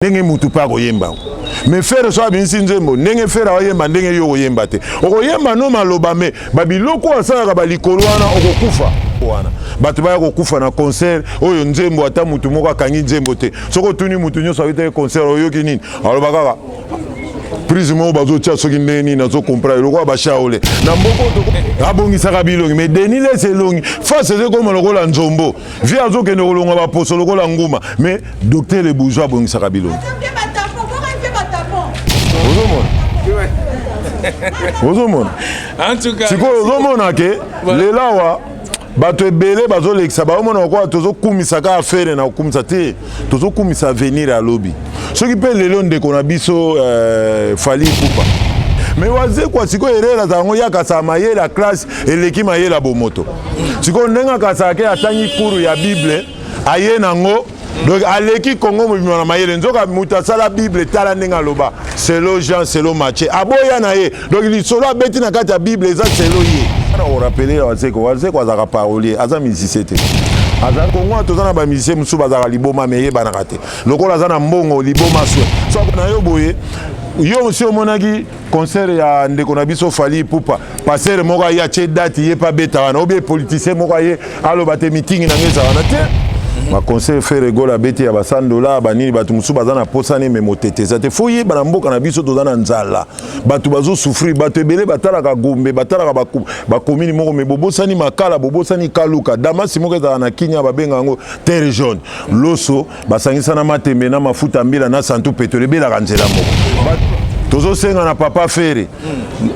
Ndenge mutu pa koyemba. Mais faire so abinisi nzembo ndenge faire oyemba ndenge yo koyemba te. Okoyemba no maloba me babiloko asala ba likolo wana okokufa wana. Bato ba kokufa na concert oyo nzembo ata mutu moko akangi nzembo te. Soko tuni mutu nyoso abite concert oyo kinini. Aloba kaka prise mo bazo tia soki ndeni na zo comprendre lokwa ba shaole. Na mboko to abongisa ka bilongi mais deni le selongi. Face ze comme lokola nzombo. Vi azo kende kolonga ba poso lokola nguma mais docteur le bourgeois bongisa ka bilongi. En tout cas, si vous ke lelawa bato ebele bazo lekisa ba omona kwa tozo kumisa ka affaire na kumisa te tozo kumisa venir à lobby soki pe lelo ndeko na biso fali kupa mais waze kwa siko erela zango yaka sa mayela classe eleki mayela bomoto siko ndenga kasake atangi kuru ya bible aye nango. Donc, aleki Congo mobimana mayele nzoka mutasa la Bible tala ndenga loba selo Jean selo Matthieu aboya na ye donc il solo abeti na kati ya Bible eza selo ye na o rappeler wazeko azaka parolier aza musicien te aza Congo tozana ba musicien musu bazaka liboma meye banaka te lokola aza na mbongo liboma so so na yo boye yo aussi omonaki concert ya ndeko na biso fali pupa passer moko ya che date ye pa beta wana obe politicien moko ye aloba te meeting na ngeza wana te. Ma conseil fait rigoler à bêter à $100 banini batu musu bazana posane me motete ça te foyer bana mboka na biso tozana nzala batu bazo souffrir batu ebele batala ka gombe batala ka ba komini moko me bobosani makala bobosani kaluka damasi moko za na kinya babenga ngo terre jaune loso basangisa na matembe na mafuta mbila na santu pétrole bela kanzela moko tozo senga na papa fere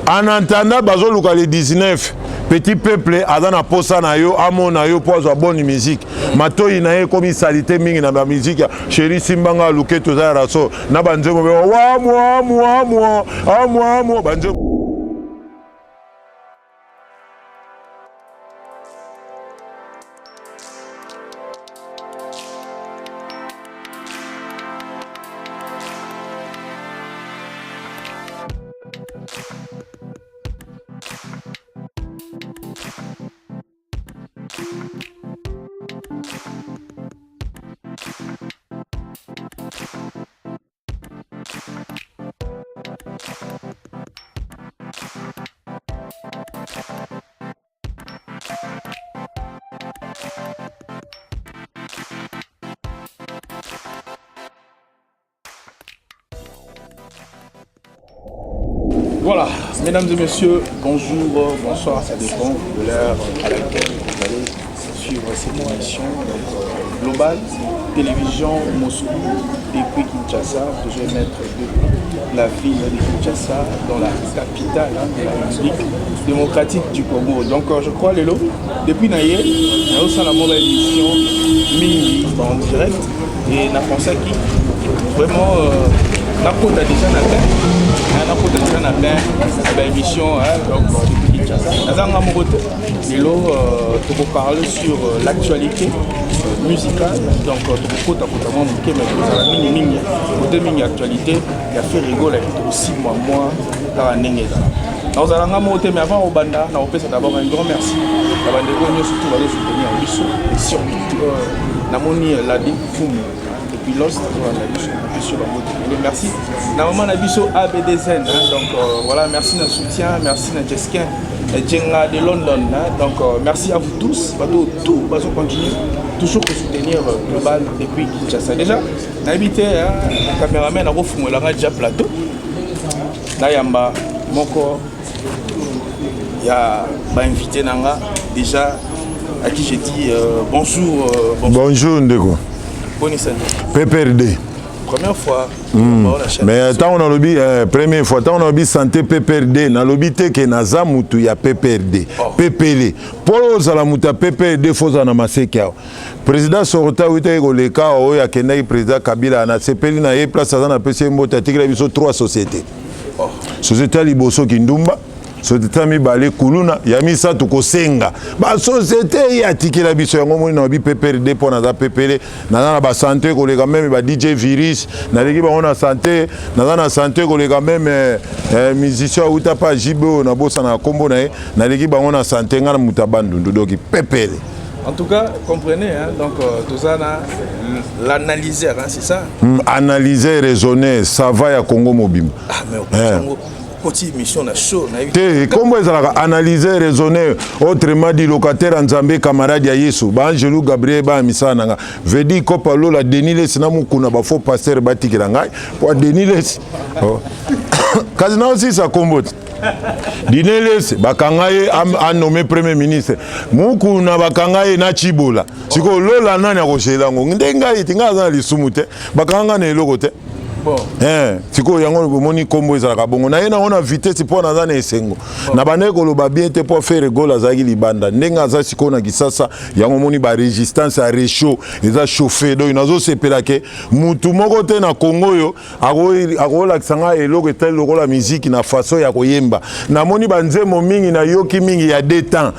en entendant bazo luka le 19 petit peuple azana posa na yo amona yo pozo bonne musique matoi na ye comme salité mingi na ba musique ya chéri simbanga luke toza raso na banzemo wa moi banzemo. Voilà, mesdames et messieurs, bonjour, bonsoir, ça dépend de l'heure à laquelle vous allez suivre cette émission globale, télévision Moscou, depuis Kinshasa, que je vais mettre depuis la ville de Kinshasa, dans la capitale de la République démocratique du Congo. Donc je crois, Lélo, depuis Naye, nous avons la mauvaise émission Mini en direct et nous avons pensé qui vraiment Nakota déjà n'a pas émission donc depuis Kinshasa. Nous allons parler sur l'actualité musicale. Donc mini actualité, il a fait rigoler aussi moi dans nous allons mais avant au banda, nous allons d'abord un grand merci. Surtout va soutenir et surtout Namoni Ladi Foum. Depuis Lost, merci. Normalement, Nabiso ABDZN, donc voilà, merci de notre soutien, merci de Jeskin, Djenga de London. Donc merci à vous tous, tout va continuer, toujours pour soutenir Global depuis Kinshasa. Déjà, on a habité un caméraman à Rofou, on a déjà plateau. Nayamba, Moko, il y a invité Nanga, déjà, à qui j'ai dit bonjour. Bonjour, Ndeko. PPRD. Première fois. Mais tant on a lobby, première fois, tant on a lobby santé PPRD, na lobby te que naza mutu ya PPRD. PPL. Pour la muta PPRD faut na maseka. Président Sorota wite ko leka o ya kenai président Kabila na CPL na ye place za na PC mbota tikela biso 3 sociétés. Société Liboso Kindumba. Société mibale kuluna ya misa tukosenga ba société ya tikela biso yango moni na bi PPRD pona za PPL na ba santé ko lega même ba DJ Virus na leki ba ona santé na santé ko lega même musicien uta pa jibo na bosa na kombo na leki ba ona santé ngana mutabandu ndoki PPL En tout cas, comprenez, hein, donc tout ça, l'analyseur, hein, c'est ça? Analyser, raisonner, ça va à Congo Mobile. Ah, mais petite mission, on a chaud. Comment ils ont analysé, raisonné, autrement dit, locataire en Zambie, camarade Yayesu, Angelou Gabriel, Misana, Vedi Kopalo, la Deniles, Namukuna, Bafo, pasteur Batikirangai, pour Deniles. Kazina aussi, ça combote. Dineles bakangaye a nommé premier ministre muku na bakangaye na chibola siko lola nani akoshela ngo ndenga itinga za lisumute bakanga na eloko te bon siko yango bomoni kombo ezalaka bongo na yena ona vitesse po na za na esengo na baneko lo ba bien te po faire gola za libanda ndenga za siko na kisasa yango moni ba résistance à réchaud eza chauffer do inazo sepela ke mutu moko te na Congo yo akola kisanga eloko tel loko la musique na façon ya koyemba na moni banzemo mingi na yoki mingi ya détend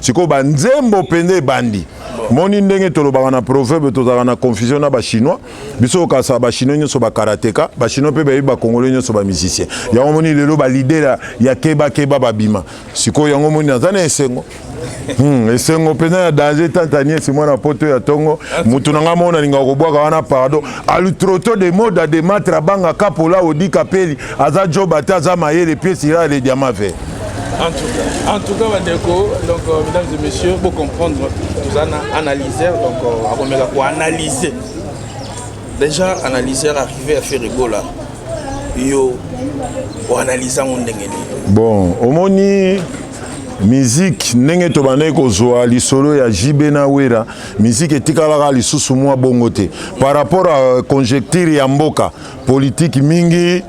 siko banzembo pende bandi moni ndenge tolobaka na proverbe tozaka na confusion na ba chinois biso kasa ba chinois nyoso ba karateka ba chinois pe ba congolais nyoso ba musicien yango moni lelo ba leader ya keba babima siko yango moni nazana esengo esengo pena ya danger tantanie si mwana poto ya tongo mutu nanga mona linga kobwaka wana pardon alutroto de moda de matra banga kapola odi kapeli aza jobata aza mayele pièce ira les diamants verts. En tout cas, donc, mesdames et messieurs, pour comprendre, nous avons analysé, donc, pour analyser. Déjà, analyseur arrivé à faire rigola. Yo, pour analyser mon dengeni. Bon, au moni musique ndenge to bane ko zoa lisolo ya Jibena Wera musique etikala lisusu mwa bongote par rapport à conjecture ya mboka politique mingi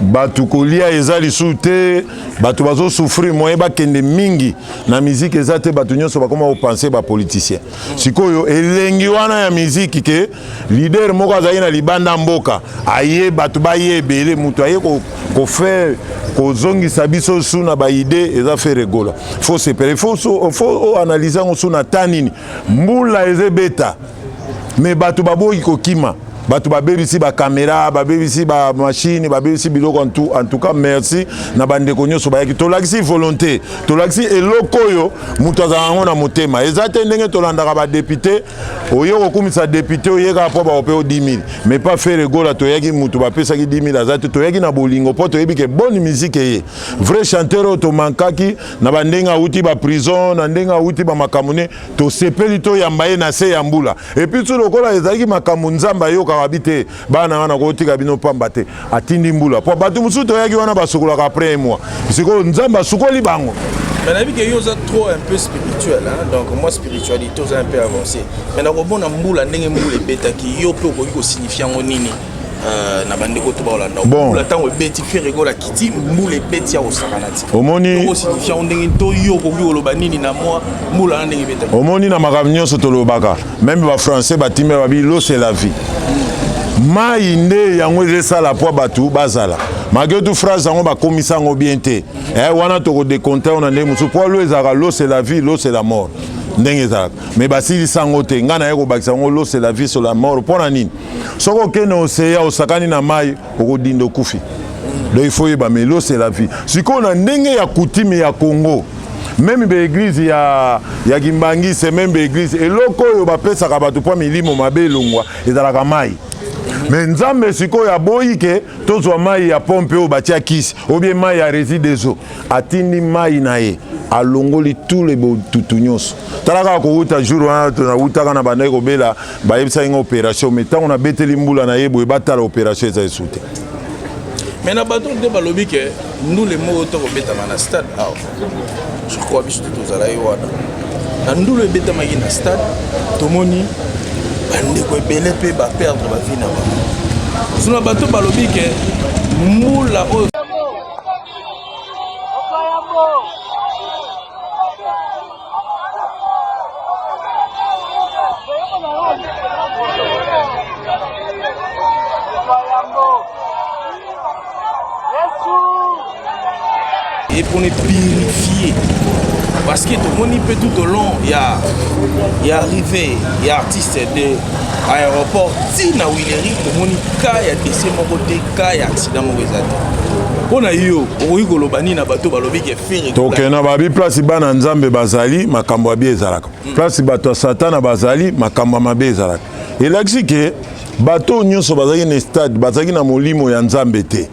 batu kolia eza lisu te batu bazo souffrir moyen bakende mingi na musique eza te batu nyonso bakoma openser ba politicien sikoyo elengi wana ya musique ke leader moko azali na libanda mboka aye batu baye ebele mutu aye ko faire ko zongisa biso suna ba idée eza faire rigola faut se pere faut analyser on suna tanini mbula ezebeta mais batu baboyi ko kima batu babebisi ba caméra babebisi ba machine babebisi biloko en tout cas merci na bande konyo so bayaki tolakisi volonté tolakisi eloko yo mutu azango na motema ezate ndenge tolandaka ba député oyo kokumisa député oyeka po ba opé 10 000 mais pas faire rigola toyaki mutu ba pesaki 10 000 azate toyaki na bolingo po toyebi ke bonne musique ye vrai chanteur to mankaki na bandenga uti ba prison na ndenga uti ba makamune to sepeli to yambaye na se ya mbula et puis tout lokola ezaki makamu nzamba yo habité bana wana ko tika bino pamba te atindi mbula po batu musu to yaki wana basokola après moi siko nzamba sukoli bango mais la vie que yo za trop un peu spirituel hein donc moi spiritualité c'est un peu avancé mais na ko bona mbula ndenge mbula beta ki yo pe ko signifier nini na bande ko to ba olanda mbula tango beti fi rigola kiti mbula beti ya osakanati omoni ko signifier ndenge to yo ko loba nini na moi mbula ndenge beta omoni na makamnyo so to lobaka même ba français batimé babi l'eau c'est la vie mai nde yango ezesala po batu bazala malgré tout phrase yango bakomisa yango bien te wana tokodekonte ona nde mosusu po lo ezalaka l'eau c'est la vie l'eau c'est la mort ndenge ezalaka mais basilisa yango te ngai naye kobakisa yango l'eau c'est la vie c'est la mort mpona nini soki okende oseya osakani na mai okodinda okufi donc il faut yeba mais l'eau c'est la vie sikoyo na ndenge ya coutume ya Congo même l'église ya Kimbangi c'est même l'église eloko oyo bapesaka bato po milimo mabe elongwa ezalaka mai mais nzambe siko ya boyi ke tozwa mai ya pompe o batia kisi ou bien mai ya réside des eaux atindi mai na ye alongoli tous les tutu nyonso talaka ko uta jour wana to na utaka na banda ko bela ba yebisa ngo opération mais tant on a beteli mbula na ye boye batala opération eza esute mais na bato de balobi ke nous les mots to beta na stade je crois biso tous ala wana na ndule beta magi na stade tomoni bande ko belé pe ba perdre ba vie na ba suna bato balobi ke mula o et pour nous purifier parce que tout le monde peut tout au long, il y a arrivé, il y a artiste de l'aéroport, si na Willery, tout le monde il y a décès mon côté, il y a accident mon réseau. On a eu au Golobani na bateau balobi qui fait. Donc na babi place bana nzambe bazali makambo abi ezalaka. Place bato Satan bazali makambo mabe ezalaka. Et là que bateau nyonso bazali na stade, bazali na molimo ya nzambe te.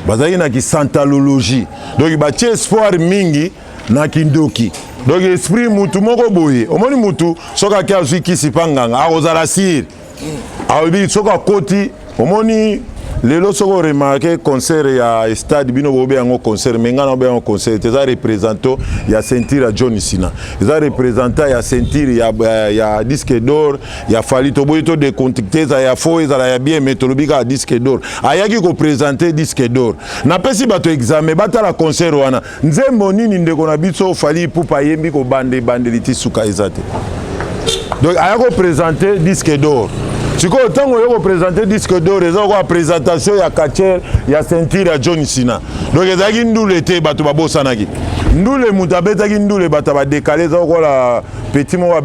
Bazali na ki santalologie. Donc ba tie espoir mingi na kindoki. Donc esprit mutu moko boye. Omoni mutu soka ki azwi kisi panganga akozala sir. Aobi soka koti omoni lelo soko remarqué concert ya stade bino bobe yango concert menga na be yango concert eza représentant ya ceinture John Sina eza représentant ya ceinture ya disque d'or ya Fally to boy to décontacter ya fo eza ya bien metolobika disque d'or ayaki ko présenter disque d'or na pesi bato examen batala concert wana nzembo nini ndeko na biso Fally pupa yembi ko bande liti suka ezate donc ayako présenter disque d'or. Si vous avez présenté le disque d'or, vous avez une présentation, il y a Kacher, il y a ceinture, il y a John Sina. Donc, il y a une doule été, il y a une doule moutabé, il y a une doule décalé, il y a petit mot à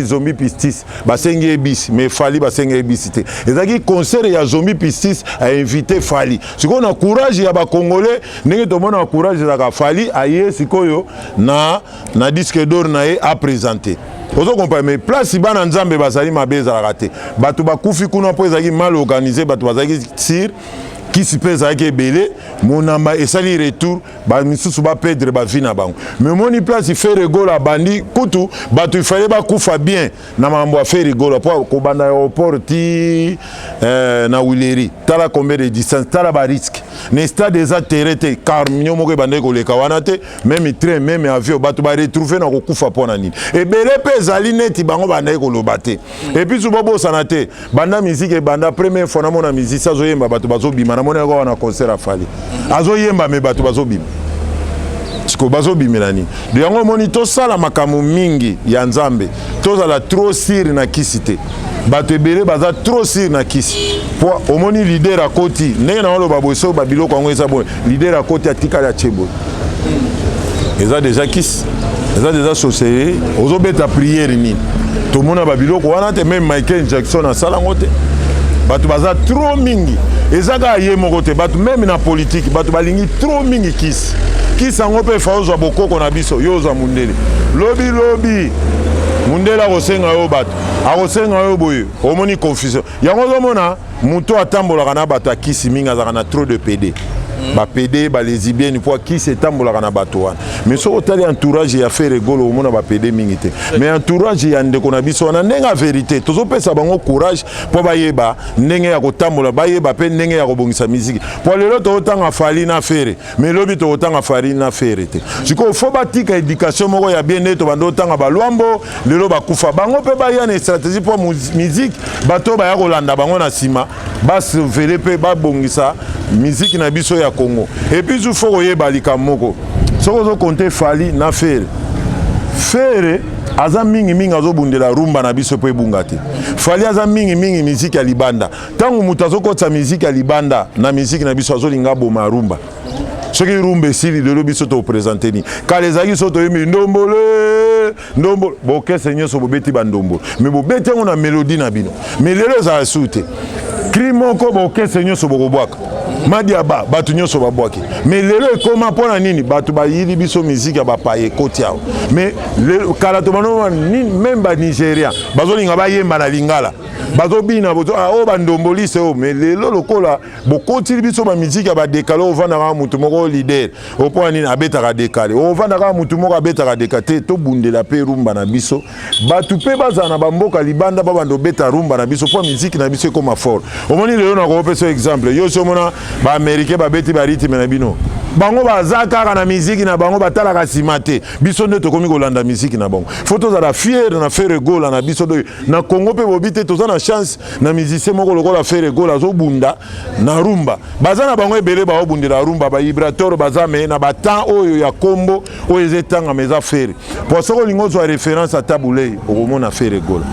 zombie pistis, il bis, mais Fally, il bis. Il y a un concert, il y a zombie pistis à inviter Fally. Si vous avez courage, il y a des Congolais, vous avez courage, il y a Fally, si vous avez un disque d'or à présenter. Vous comprenez, mais place si bana nzambe bazali mabeza raté. Batu bakufi kuna po ezaki mal organisé, batu bazaki tir qui se pèse avec belé, mon namba et sali retour, ba misusu ba perdre ba vie na bango. Mais mon place il fait rigolo à bandi kutu, batu il fallait ba kufa bien na mambo a fait rigolo pour ko banda aéroport ti na Willery. Tala combien de distance, tala ba risque. Ne stade des atterrés car minyo moko bande ko le kawanate, même train, même avion, batu ba retrouver na ko kufa pona nini. Et belé pèse ali neti bango bande ko lobate. Et puis subobo sanate, banda musique et banda première fois na mona musique ça zo yemba batu bazo bima mona ko na concert a Fally azo yemba me bato bazo bima tiko bazo bimelani de yango moni to sala makamu mingi ya nzambe to za la trop sir na kisite bato ebele baza trop sir na kisi po omoni leader a koti ndenge na lo baboso babilo ko ngo eza bo leader a koti atika ya chebo eza déjà kisi eza déjà société ozo beta prière ni to mona babilo ko wana te même Michael Jackson na sala ngote bato baza trop mingi ezaka ye moko te bato même na politique bato balingi trop mingi kisi yango mpe faozwa bokoko na biso yo ozwa mundele lobi mundele akosenga yo bato akosenga yo boye omoni confusion yango ozomona moto atambolaka na bato ya kisi mingi azalaka na trop de PD ba PD ba lesbienne pour qui s'etambolaka na bato wana mais so otali entourage ya faire rigolo omona ba PD mingi te mais entourage ya ndeko na biso na ndenga vérité tozopesa bango courage po bayeba ndenge ya kotambola bayeba pe ndenge ya kobongisa musique po lelo totanga Fally na faire mais lobi totanga Fally na faire te siko fo batika éducation moko ya bien neto bando tanga balwambo lelo bakufa bango pe baya na stratégie pour musique bato baya kolanda bango na sima bas vele pe babongisa musique na biso ya Congo. Et puis il faut que balika moko. So ko compter Fally na faire. Faire aza mingi azo bundela rumba na biso pe bungati. Fally aza mingi musique ya libanda. Tangu mutazo kotsa musique ya libanda na musique na biso azo linga boma rumba. Ce qui rumbe sili de biso to présenter ni. Quand les amis sont yemi ndombole ndombole boke seigneur so bobeti bandombo. Mais bobeti on a mélodie na bino. Mais lelo za soute. Krimoko boke seigneur so bokobwaka. Madiaba batu nyonso babwaki mais lelo ekoma pona nini batu bayili biso musique ya bapaye kotiao mais kala to bano même ba Nigeria bazolinga bayemba na lingala bazobina bozo o bandombolise o mais lelo lokola bokoti biso ba musique ya ba décalé ovanda ka mutu moko leader o pona nini abetaka décalé ovanda ka mutu moko abetaka décalé to bundela pe rumba na biso batu pe bazana bamboka libanda ba bando beta rumba na biso po musique na biso ekoma fort omoni lelo na ko pesa exemple yo somona ba américain ba beti ba rythme na bino bango bazaka na musique na bango batalaka simate biso nde tokomi kolanda musique na bango photo za la fière na faire gola na biso do na Congo pe bobite toza na chance na musicien moko lokola faire gola zo bunda na rumba bazana bango ebele ba obundela rumba ba vibrateur bazame na batan oyo ya kombo oyo ezetanga meza faire pour ça ko lingo zo référence à tabulé okomona faire gola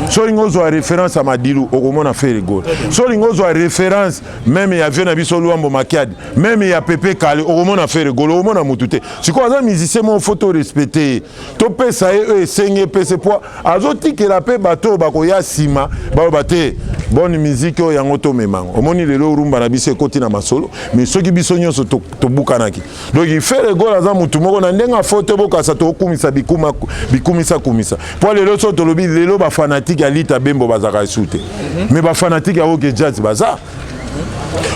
So lingo zo référence à Madilu okomona faire gol. So lingo zo référence même ya vieux na biso Luambo Makiadi, même ya Pepe Kale okomona faire gol, okomona mutute. Siko aza musicien mon photo respecter. To pesa e senye pese po azoti ke la pe bato bakoya sima ba bate bonne musique o yango to memango. Omoni lelo rumba na biso ekoti na masolo, mais soki biso nyonso to bukanaki. Donc il fait gol aza mutu moko na ndenga photo bokasa to kumisa bikumisa kumisa. Po lelo so to lobi lelo ba fanatique ya Lita Bembo bazaka sute. Mais ba fanatique ya oke jazz baza.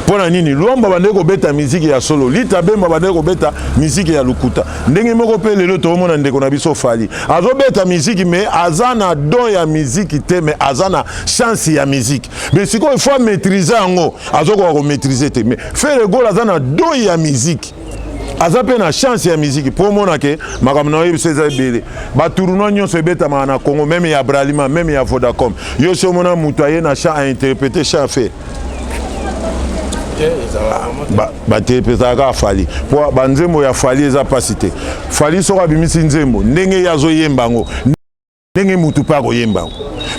Pona nini Luamba bande ko beta musique ya solo, Lita Bembo bande ko beta musique ya lukuta. Ndenge moko pe lelo to mona ndeko na biso fali. Azo beta musique mais azana don ya musique te mais azana chance ya musique. Mais siko il faut maîtriser ngo, azo ko maîtriser te mais faire gol azana don ya musique. Azape na chance ya musique pour mona ke makamna oyi seza bele. Ba tournoi nyonso beta na Congo même ya Bralima même ya Vodacom. Yo so mona mutu aye na chant à interpréter chant fait. Bate pesaka fali po banzembo ya fali eza pasite fali soka bimisi nzembo ndenge yazo yembango ndenge mutu pa ko yembango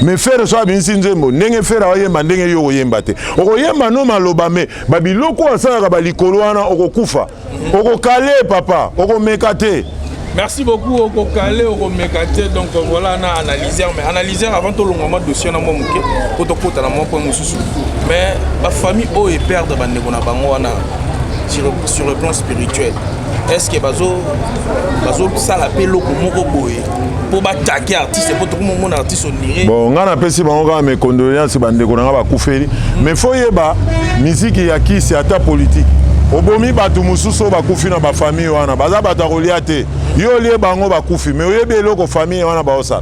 mais faire so bimisi nzembo ndenge faire oyemba ndenge yo oyemba te okoyemba no maloba me babiloko asala ba likolo wana okokufa okokale papa okomeka te. Merci beaucoup au Calais, au Mekate. Donc voilà, on a analysé, mais analysé avant tout le moment dossier dans mon bouquet, pour te coûter dans mon point sous. Mais ma famille haut et père de sur le plan spirituel. Est-ce que bazo ça la paix loko moko boy pour attaquer artiste pour tout le monde artiste on bon on a pesi bango mes condoléances bande ko nga ba kufeli mais faut yeba musique ya kisi ata politique. Obomi batu mususu bakufi na ba famille wana baza batakolia te yo lie bango bakufi mais oyebe eloko famille wana baosa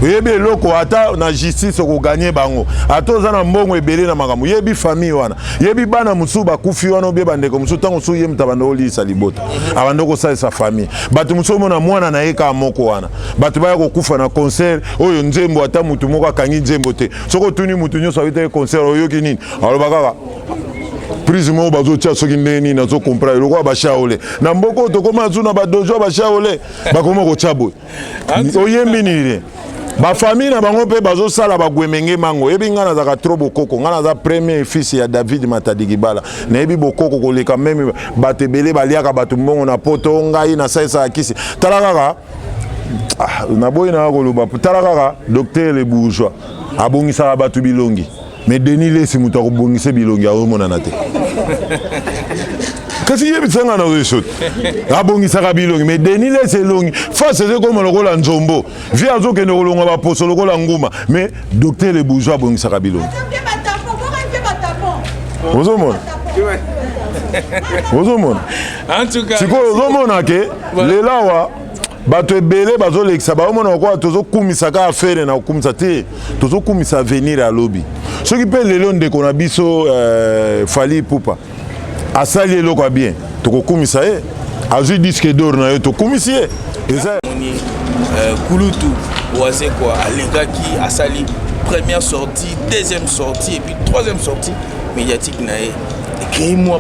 oyebe eloko ata na justice ko gagner bango ata oza na mbongo ebele na makambo yebi famille wana yebi bana mususu bakufi wana obe bandeko mususu tango su yemta bando olisa libota abando ko sa famille batu mususu mona mwana na eka moko wana batu baya ko kufa na concert oyo nzembo ata mutu moko akangi nzembo te soko tuni mutu nyoso abite concert oyo kinini aloba kaka prise mo bazo tia soki ndeni na zo comprendre lokwa ba shaole na mboko to koma zuna ba dojo ba shaole ba koma ko chabo oyembi nire ba famille na bango pe bazo sala ba gwemenge mango ebi ngana za ka trop bokoko ngana za premier fils ya David Matadigibala na ebi bokoko ko leka même batebele baliaka batu mbongo na poto ngai na saisa akisi talaka na boy na ko loba talaka docteur le bourgeois abongisa batu bilongi. Mais Denis Lesi muta ko bongise bilongi a omona na te. Kasi yebi tsanga na resot. Abongisa ka bilongi mais Denis Lesi longi. Face c'est comme lokola nzombo. Via zo ke no longa ba poso lokola nguma mais docteur le bourgeois bongisa ka bilongi. Ozomona. Ozomona. En tout cas, siko ozomona ke lelawa bato ebele bazo lekisa ba omona ko tozo kumisa ka affaire na kumisa te tozo kumisa venir à lobby soki pe lelo ndeko na biso Fally Ipupa asali eloko bien toko kumisa ye azui disque d'or na yo to kumisi ye eza Kulutu oase quoi alingaki asali première sortie deuxième sortie et puis troisième sortie médiatique na ye écrit moi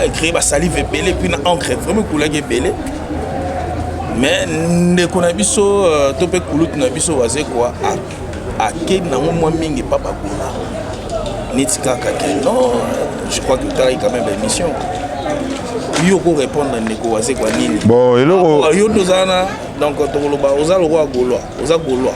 écrit ba salive ebele puis na encre vraiment couleur ebele. Mais ndeko na biso topé Kulutu na biso oase quoi à quel moment mingi papa bola nitika kake non je crois que tu as quand même l'émission yo ko répondre ndeko oase quoi nini bon eloko yo tozana donc toloba oza le roi gaulois oza gaulois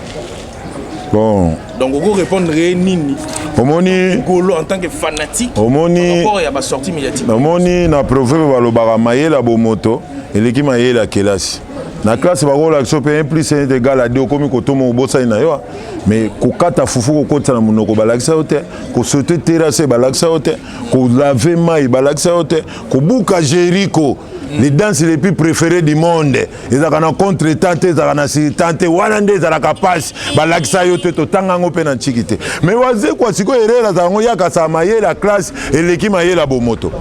bon donc on répondre nini omoni gaulois en tant que fanatique omoni encore il y a pas sortie médiatique omoni na proverbe balobaka mayela bomoto eleki mayela kelasi na classe bakola action pe 1 plus 1 égale à 2 komi kotomo bosa na yo mais kokata fufu kokota na munoko balakisa yote ko sauter terrasse balakisa yote ko laver mai balakisa yote ko buka Jericho les danses les plus préférées du monde ils ont contre tante ils ont tante wana nde za la capacité balakisa yote to tanga ngope na chikite mais waze kwa siko erera za ngo yaka sa maye la classe eleki maye la bomoto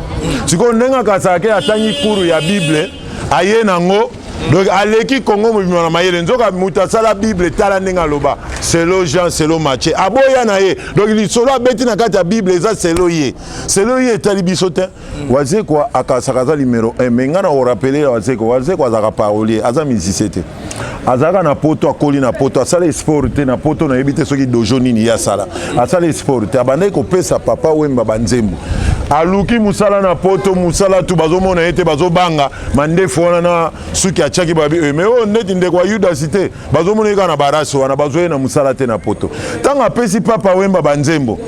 siko ndenga kasake atangi kuru ya Bible aye nango. Donc aleki Congo mobimana mayele nzoka mutasala Bible tala ndenga loba selo Jean selo Matthieu aboya na ye donc il solo beti na kati ya Bible eza selo ye tali bisote waze kwa akasakaza numéro 1 mais ngana o rappeler waze kwa zaka parolier aza musicien te azaka na poto akoli na poto asala sport te na poto na yebite soki dojo nini ya sala asala sport te abandai kopesa papa Wemba banzembo aluki musala na poto musala tu bazomona ete bazobanga mandefu wana na suki achaki babi mais oh neti ndeko wa Yudas te bazomona eka na baraso wana bazoye na musala te na poto tanga pesi papa Wemba banzembo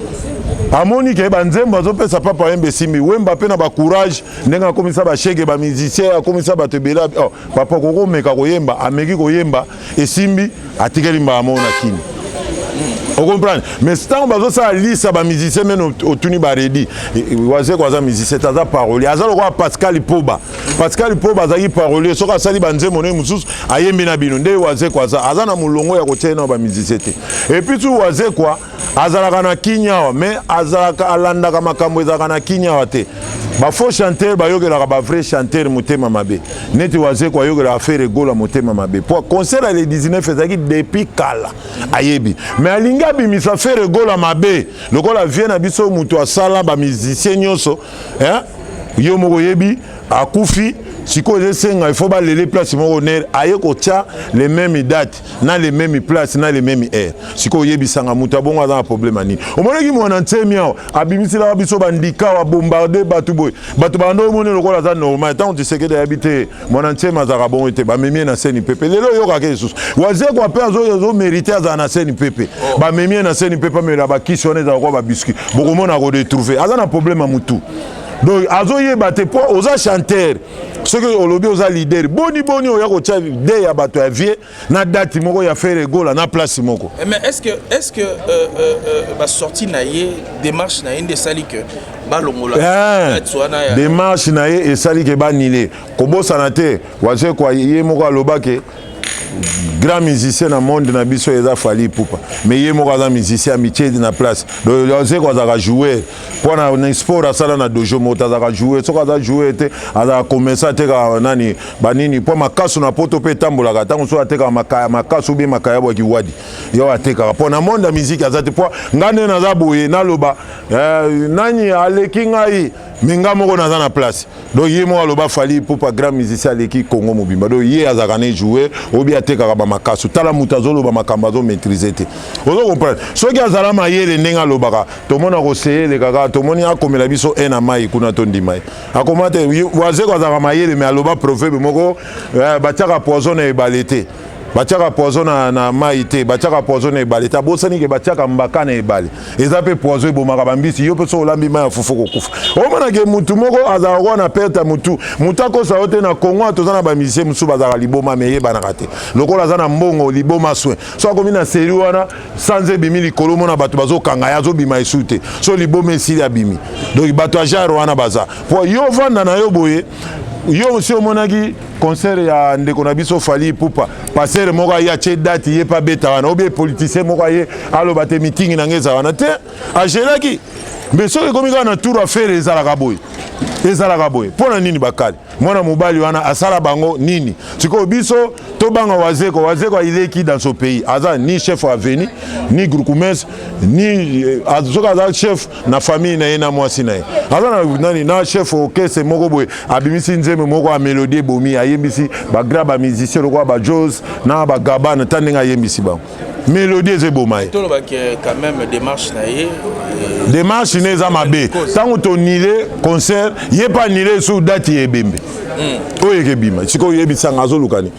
amoni ke banzembo azopesa papa Wemba simbi Wemba pe na ba courage ndenga komisa ba shege ba musicien akomisa ba tebela oh papa koko meka koyemba ameki koyemba esimbi atikeli mba amona kini on comprend mais tant bazo ça lisa ba musicien men otuni ba redi waze kwa za musicien taza parolier azalo kwa Pascal Poba azaki parolier soka sali banzembo ne mususu ayembi na bino nde waze kwa za azana mulongo ya kotiena ba musicien te et puis tu waze kwa azalaka na kinyawa mais azalaka alandaka makambo ezalaka na kinyawa te ba faux chanteur bayokelaka ba vrai chanteur motema mabe neti waze kwa yokelaka faire gola motema mabe pour concert le 19 ezalaki depuis kala ayebi mais alinga bimisa faire gola mabe lokola vient na biso mutu asala ba musicien nyonso yo moko yebi akufi siko esenga il faut ba lele place moko ner aye ko tia les mêmes dates na les mêmes places na les mêmes heures siko yebi sanga mutu abongo aza problème ani omonaki mwana ntemi awo abimisi la biso bandika wa bombarder batu boy batu bando moni lokola za normal tant tu sais que habiter mwana ntemi azaka bongo te ba memie na scène pepe lelo yo ka ke sus waze kwa pe azo mériter za na scène pepe ba memie na scène pepe mais la ba kishone za kwa ba biscuit boko mona ko retrouver aza na problème à mutu. Donc azoye bate po oza chanteur ce que olobi oza leader boni oya ko tia de ya bato ya vie na date moko ya faire gola na place moko mais est-ce que ba sorti na ye démarche na inde sali que ba longola démarche na ye et sali que ba nile ko bosana te waze kwa ye moko aloba ke grand musicien na monde na biso eza Fally Ipupa mais ye moko aza musicien amitié na place donc yoze ko azaka jouer pour na sport asala na dojo mota azaka jouer soko aza jouer te azaka commencer te ka nani banini pour makasu na poto pe tambolaka tango so ateka makasu bi makaya bo kiwadi yo ateka pour na monde na musique azate pour ngane na za boye na loba nani aleki ngai minga moko naza na place donc ye moko aloba Fally Ipupa grand musicien aleki Congo mobimba donc ye azaka ne jouer obi ateka ba makasu tala mutazolo ba makambo zo maîtriser te ozo comprendre soki azala mayele ndenga lobaka to mona ko seyele kaka to moni akomela biso ena mai kuna to ndimai akomate waze ko azaka mayele mais aloba proverbe moko batiaka poison na ebalete batiaka poison na mai te batiaka poison na ebale ta bosani ke batiaka mbaka na ebale eza pe poison ebomaka bambisi yo pe so olambi mai ya fufu kokufa omona ke mutu moko azala kwa na perte mutu akosa yo te na Congo toza na bamisien mosusu bazalaka liboma me yebanaka te lokola aza na mbongo liboma soin so akomi na seri wana sans ebimi likolo mona bato bazokanga ye azobima esu te so liboma esili abimi donc bato ya genre wana baza po yo vanda na yo boye yo aussi omonaki concert ya ndeko na biso Fally Ipupa passer moko ya che date ye pa beta wana obi politicien moko ye aloba te meeting na ngeza wana te agelaki mais soki komi kaka na tour affaire ezalaka boye mpona nini bakali mwana mobali wana asala bango nini sikoyo biso tobanga wazeko ileki dans ce pays aza ni chef aveni ni groupements ni soki aza chef na famille na ye na mwasi na ye aza na chef okese moko boye abimisi nzembe moko ya melodie bomi ayembisi bagra bamusicien lokola bajose na bagabana ta ndenge ayembisi bango mélodie ezeboma ye tolobaki quand même démarche na ye démarche ne eza mabe ntango tonile concert ye pa nile su date ebembe oyo ekebima sikoyo oyebisanga azolukani.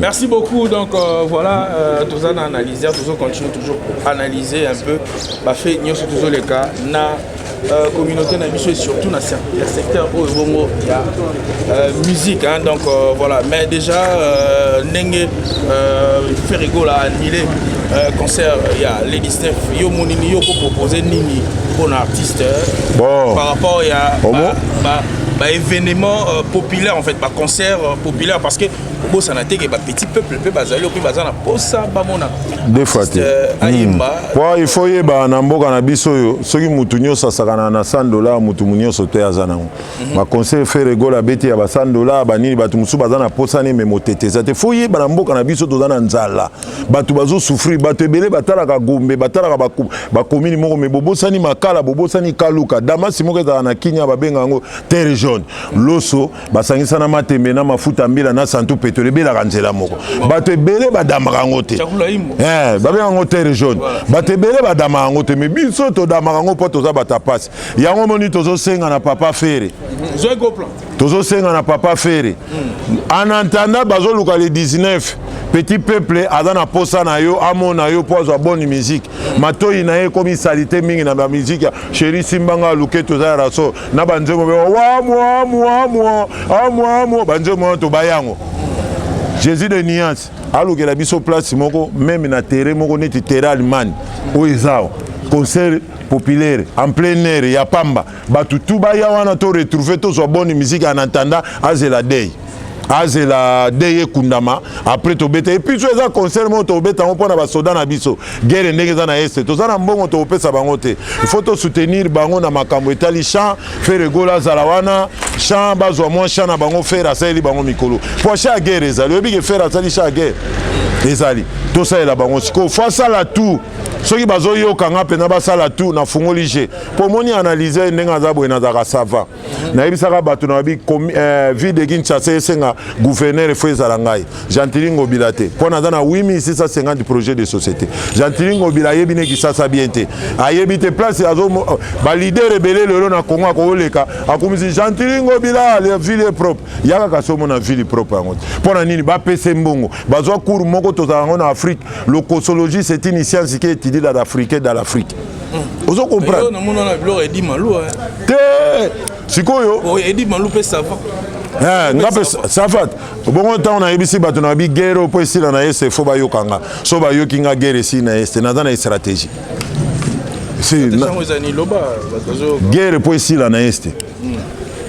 Merci beaucoup. Donc voilà, tout ça on a analysé, tout ça continue toujours pour analyser un peu. Bah fait nous sommes toujours les cas na communauté na biso et surtout dans le secteur où il y a musique hein, donc voilà. Mais déjà n'enge faire rigolo à annuler concert il y a les 19 yo monini yo proposer nini pour un artiste bon. Par rapport il y a événement populaire en fait, concert populaire parce que bon ça n'a été que petit peuple peut bazali puis bazana posa bamona des fois ayimba quoi il faut yeba na mboka na biso yo soki mutu nyoso sakana na $100 mutu munyoso te azana ba concert faire rigola beti ya ba $100 banini batu musu bazana posa ne memotete ça te faut yeba na mboka na biso tozana nzala batu bazo souffrir batu ebele batala ka gombe batala ka ba komini moko me bobosani makala bobosani kaluka damasi moko za na kinya babenga ngo terre jaune loso basangisa na matembe na mafuta mbila na santu pétrole bela kanzela moko bato ebele badamaka ngo te babenga ngo terre jaune bato ebele badamaka ngo te mais biso todamaka ngo mpo toza bata pasi yango moni tozosenga na papa fere tozosenga na papa fere en attendant bazoluka le 19 petit peuple aza na posa na yo amona yo po azwa bonne musique matoyi na ye komi salite mingi na ba musique ya chéri simbanga luke toza ya raso na banzemo be wa banzemo to bayango Jésus de Niance alukela biso place moko même na terrain moko neti terrain Allemagne o ezao concert populaire en plein air ya pamba batu tu baya wana to retrouver to zo bonne musique en attendant azela day azela deye kundama après to beta et puis tu as concert mo to beta on pona ba soda na biso guerre ndenge za na est to za na mbongo to pesa bango te il faut to soutenir bango na makambo etali champ faire gola zalawana champ bazwa moins champ na bango faire asali bango mikolo pour cha guerre ezali obi ke faire asali cha guerre ezali to ça la bango siko face à la tout soki bazo yo kanga pena basala tout na fungoli je pour moni analyser ndenge za boena za sava na ibisaka bato na bi vie de Kinshasa senga gouverneur Fweza ngai Jantilingo Bilate pona za na 8650 projets de société Jantilingo Bila yebi ne kisasa bien te ayebi te place azo ba leader rebelle lelo na Congo akoleka akumisi Jantilingo Bila la ville propre yaka kasomo na ville propre yango pona nini ba pese mbongo bazwa cours moko tozango na Afrique l'ocosologie c'est une science qui est dans l'Afrique dans l'Afrique. Vous comprenez? Sikoyo Edi Malou pe sava. Ngape sava. Bon temps on a ebisi bato na bi guerre po esila na ese fo ba yokanga. So ba yoki nga guerre si na este na na stratégie. Si guerre po esila na este.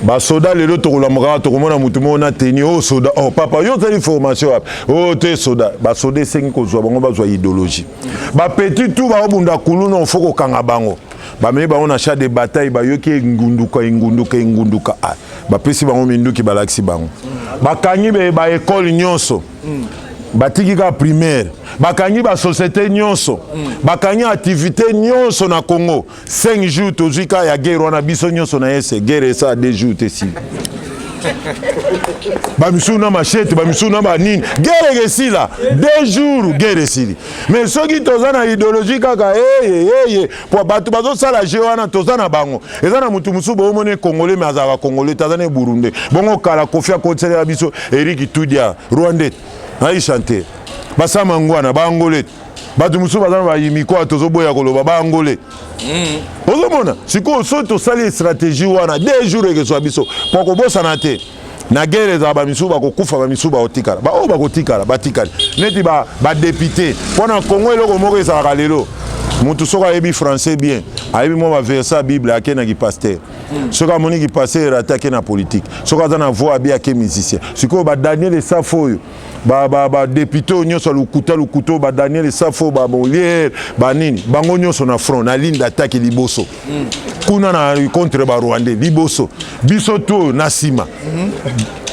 Ba soda lelo to la mora to komona mutumo na teni o soda oh papa yo teli formation oh te soda ba soda 5 ko zo bango ba zo idéologie ba petit tout ba obunda kulu no foko kanga bango ba me ba on a chat de bataille ba yo ki ngunduka ba pesi bango minduki ba laksi bango ba kanyi be ba école nyonso batiki ka primaire bakangi ba société nyonso bakangi activité nyonso na Congo 5 jours tozika ya guerre wana biso nyonso na ese guerre ça 2 jours tesi ba misuna machete ba misuna ba nini guerre gesila 2 jours guerre sili mais soki tozana idéologie kaka po batu bazo sala je wana tozana bango ezana mutu musubo omone congolais mais azaka congolais tazana burundais bongo kala kofia concert ya biso Eric Tudia Rwandais ayi chanter basama ngwana ba angolais batu musu bazana ba yimiko atozo boya koloba ba angolais ozomona siko soto sali stratégie wana 2 jours ekeso biso poko bosana te na guerre za ba misu ba kokufa ba misu ba otikala ba o ba kotikala batikala neti ba député pona Congo eloko moko ezala lelo mutu soka yebi français bien ayebi mo ba versa bible akena ki pasteur soka moni ki pasteur attaquer na politique soka za na voix bien ke musicien siko ba Daniel Safoyo ba député nyonso lukuto ba Daniel Safo ba Molière ba nini bango nyonso na front na ligne d'attaque liboso kuna na contre ba Rwandais liboso biso to na sima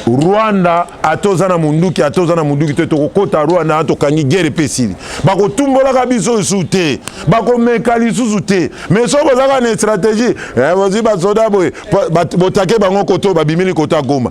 Rwanda atozana munduki te tokota Rwanda atokangi guerre pesili bako tumbola ka biso sute bako mekali suzute mais so bozaka na stratégie bozi ba soda boy botake bango koto babimili kota Goma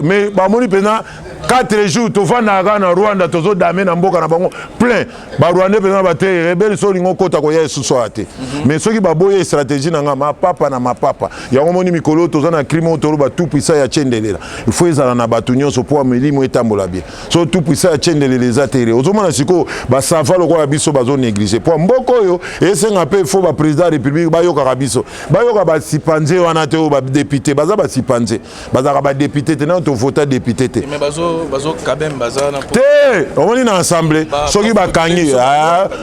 mais ba moni pena 4 jours to vana na Rwanda tozo dame na mboka na bango plein ba Rwanda pena ba te rebelle so lingo kota ko ya suso ate mais soki ba boye stratégie na ngama papa na mapapa yango moni mikolo tozana crime to ba tout puissant ya chendelela il faut na batu nyonso po milimo etambola bien so tout puissant chendele les atterrir ozomona siko ba sava loko ya biso bazo négliger po mboko yo esenga pe fo ba président de république bayoka ka biso bayoka ba sipanze wana te ba député baza ba sipanze baza ba député te na to voter député te mais bazo quand même baza na te omoni na assemblée soki ba kangi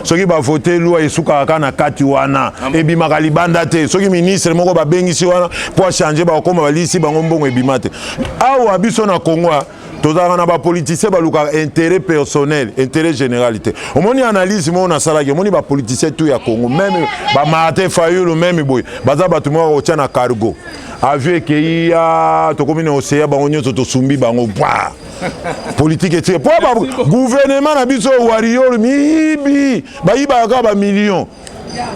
soki ba voter loi esuka kana kati wana ebimaka libanda te soki ministre moko ba bengisi wana po changer ba koma ba lisi bango mbongo ebimate awa biso na Congo tozaka na ba politicien baluka intérêt personnel intérêt généralité omoni analyse mo na salaki omoni ba politicien tout ya Congo même ba Martin Fayulu même boy baza batu mo ko tia na cargo avion ke ya to komi na océan bango nyonso to sumbi bango bwa politique etie po ba gouvernement na biso wario mibi ba yiba ka ba millions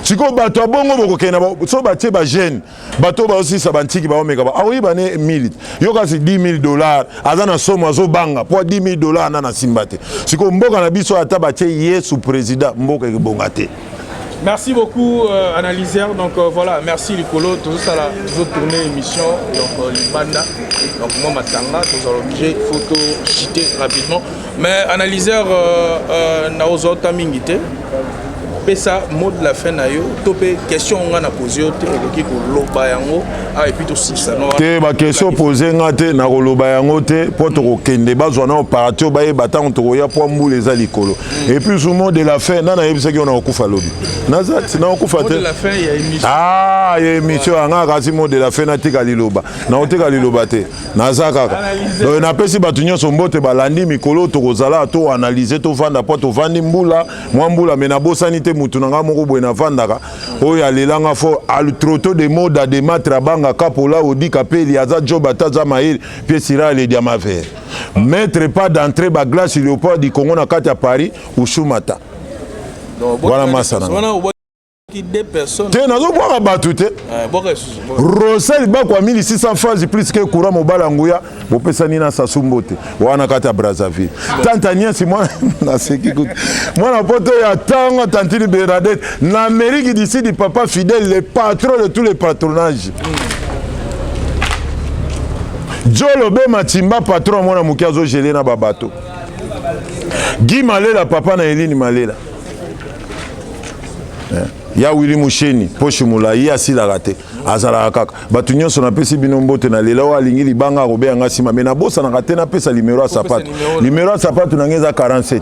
siko bato abongo bokokena so batie ba jeune bato ba aussi sa bantiki ba omeka ba awi bane 1000 yo kasi $10,000 azana somo azo banga po $10,000 na simbate siko mboka na biso ata batie Yesu président mboka ebongate. Merci beaucoup, analyseur. Donc voilà, merci Licolo. Tout ça, là, je tourné l'émission. Donc Libanda. Donc moi, Matanga, tous objets, photo, cité rapidement. Mais analyseur, Naozo Tamingite. Pesa mot de la fin na yo topé question on a posé au qui ko loba yango et puis tout ça non te ba question posé ngate na ko loba yango te po to ko kende bazwa na opération ba e batang to ya po mbule za likolo et puis au mot de la fin na yebisa ki on a okufa lobi nazati na okufa te mot de la fin il y a émission ya émission anga kasi mot de la fin na tika liloba na oteka liloba te nazaka donc na pesi batunyo so mbote balandi mikolo to kozala to analyser to vanda po to vandi mbula mwa mbula mena bosani mutu nanga moko boye na vandaka oyo alelanga fo altroto de moda de matra banga kapola odika peli aza job ataza mail pied sira le diama vert mettre pas d'entrée ba glace Léopold du Congo na kati ya Paris ou Shumata voilà masana deux personnes te nazo boka batu te Rosel ba kwa 1600 francs plus que courant mobala nguya bopesani na Sasumbote wana kati ya Brazzaville Tantania si moi na seki good moi na poto ya tango Tantini Bernadette na Amérique d'ici du papa fidèle le patron de tous les patronages Jolo be Matimba patron mona mukiazo gelé na babato Guy Malela papa na Eline Malela ya Willy Musheni poche mulai asila rate azala kaka batu nyonso na pesi bino mbote na lela wa lingi libanga robe anga sima mena bosa na rate na pesa numéro ya sapato numéro ya sapato na ngeza 47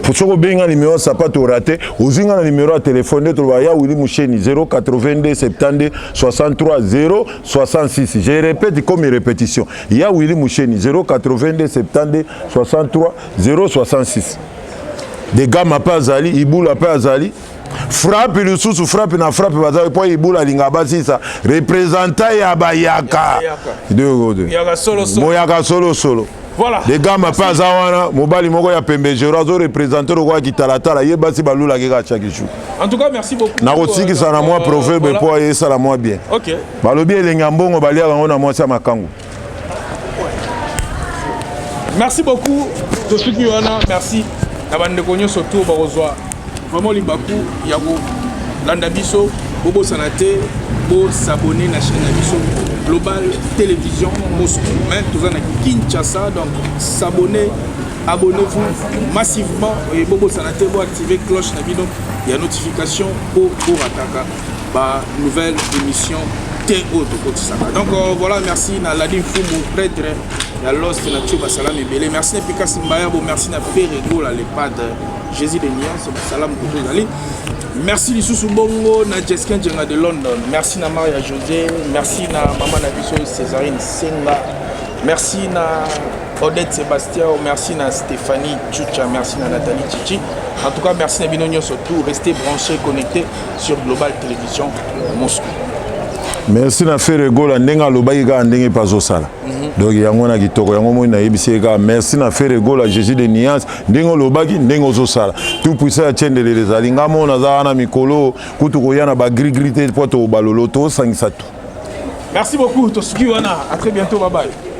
Pour benga numéro sapato raté ozinga na numéro ya téléphone to ya Willy Musheni 082 72 63 066 je répète comme répétition ya Willy Musheni 082 72 63 066 des gars ma pas azali ibula pas azali frappe le sous frappe na frappe bazali po ibula linga basisa représentant ya bayaka yaka solo moyaka solo voilà les gars ma pas awana mobali moko ya pembe jero zo représenter le roi kitalatala ye basi balula keka chaque jour. En tout cas merci beaucoup na kotiki sana moi proverbe po yesa la moi bien OK balobi elenga mbongo balia ngo na mwasi makangu. Merci beaucoup to tuki wana merci na bande konyo surtout barozwa vraiment libaku yako landa biso bobo sanate bo s'abonner na chaîne na biso Global Télévision Moscou mais tout ça na Kinshasa donc s'abonner abonnez-vous massivement et bobo sanate bo activer cloche na bidon il y a notification pour attaquer ba nouvelle émission donc voilà merci na Ladim Fumu prêtre ya Lost na Tchouba Salam Ebele merci na Pika Simbaya bo merci na Ferrego la l'EHPAD Jésus de Nias Salam Kouzali merci Lisusu Bongo na Jeskin Djenga de London merci na Maria José merci na maman na biso Césarine Senga merci na Odette Sébastien merci na Stéphanie Tchoucha merci na Nathalie Chichi en tout cas merci na Binonio surtout restez branchés connectés sur Global Télévision Moscou. Merci na Ferrego la ndenga lobaki ka ndenge pazo sala donc yango na kitoko yango mo na yebisi ka merci na Ferrego la Jésus de Nias ndengo lobaki ndengo zo sala tout puissant ya tiende les alinga mo na za na mikolo kutu ko yana ba gris te poto balolo to sangisa tout. Merci beaucoup to ski wana à très bientôt bye bye.